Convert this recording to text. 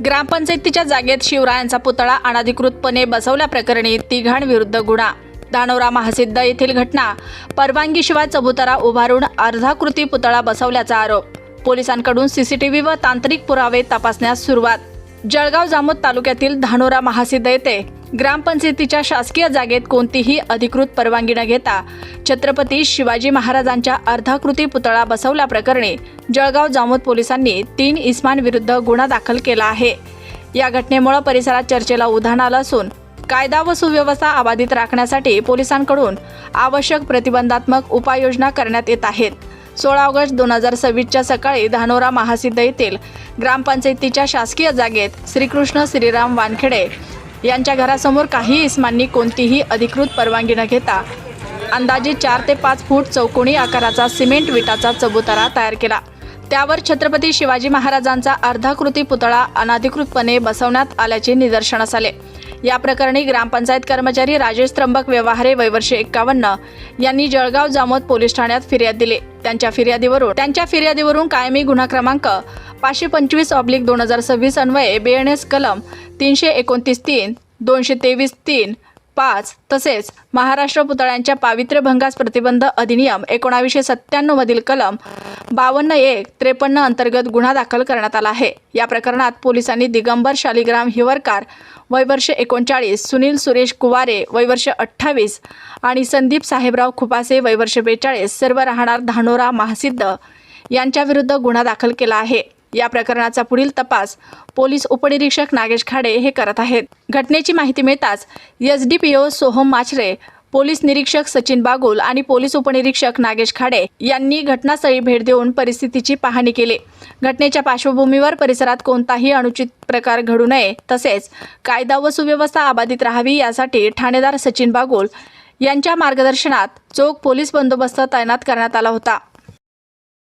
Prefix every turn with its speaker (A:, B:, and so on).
A: ग्रामपंचायतीच्या जागेत शिवरायांचा पुतळा अनधिकृतपणे बसवल्याप्रकरणी तिघांविरुद्ध गुन्हा। धानोरा महासिद्ध येथील घटना। परवानगीशिवाय चबुतरा उभारून अर्धाकृती पुतळा बसवल्याचा आरोप। पोलिसांकडून सीसीटीव्ही व तांत्रिक पुरावे तपासण्यास सुरुवात। जळगाव जामोद तालुक्यातील धानोरा महासिद्ध येथे ग्रामपंचायतीच्या शासकीय जागेत कोणतीही अधिकृत परवानगी न घेता छत्रपती शिवाजी महाराजांच्या अर्धाकृती पुतळा बसवल्याप्रकरणी जळगाव जामोद पोलिसांनी 3 इसमांविरुद्ध गुन्हा दाखल केला आहे। या घटनेमुळे परिसरात चर्चेला उधाण आलं असून कायदा व सुव्यवस्था अबाधित राखण्यासाठी पोलिसांकडून आवश्यक प्रतिबंधात्मक उपाययोजना करण्यात येत आहेत। 16 ऑगस्ट 2026च्या सकाळी धानोरा महासिद्ध येथील ग्रामपंचायतीच्या शासकीय जागेत श्रीकृष्ण श्रीराम वानखेडे यांच्या घरासमोर काही इसमांनी कोणतीही अधिकृत परवानगी न घेता अंदाजे 4 ते 5 फूट चौकोनी आकाराचा सिमेंट विटाचा चबुतरा तयार केला। त्यावर छत्रपती शिवाजी महाराजांचा अर्धाकृती पुतळा अनधिकृतपणे बसवण्यात आल्याचे निदर्शनास आले। या प्रकरणी ग्रामपंचायत कर्मचारी राजेश त्र्यंबक व्यवहारे वय वर्ष 51 यांनी जळगाव जामोद पोलीस ठाण्यात फिर्याद दिली। त्यांच्या फिर्यादीवरून कायमी गुन्हा क्रमांक 525/2026 अन्वये BNS कलम 329(3), 223(3), 5 तसेच महाराष्ट्र पुतळ्यांच्या पावित्र्यभंगास प्रतिबंध अधिनियम 1997 मधील कलम 52(1), 53 अंतर्गत गुन्हा दाखल करण्यात आला आहे। या प्रकरणात पोलिसांनी दिगंबर शालिग्राम हिवरकर वय वर्ष 39, सुनील सुरेश कुवारे वय वर्ष 28 आणि संदीप साहेबराव खुपासे वय वर्ष 42 सर्व राहणार धानोरा महासिद्ध यांच्या विरुद्ध गुन्हा दाखल केला आहे। या प्रकरणाचा पुढील तपास पोलीस उपनिरीक्षक नागेश खाडे हे करत आहेत। घटनेची माहिती मिळताच SDPO सोहम माचरे, पोलीस निरीक्षक सचिन बागुल आणि पोलीस उपनिरीक्षक नागेश खाडे यांनी घटनास्थळी भेट देऊन परिस्थितीची पाहणी केली। घटनेच्या पार्श्वभूमीवर परिसरात कोणताही अनुचित प्रकार घडू नये तसेच कायदा व सुव्यवस्था अबाधित राहावी यासाठी ठाणेदार सचिन बागुल यांच्या मार्गदर्शनात चोख पोलीस बंदोबस्त तैनात करण्यात आला होता।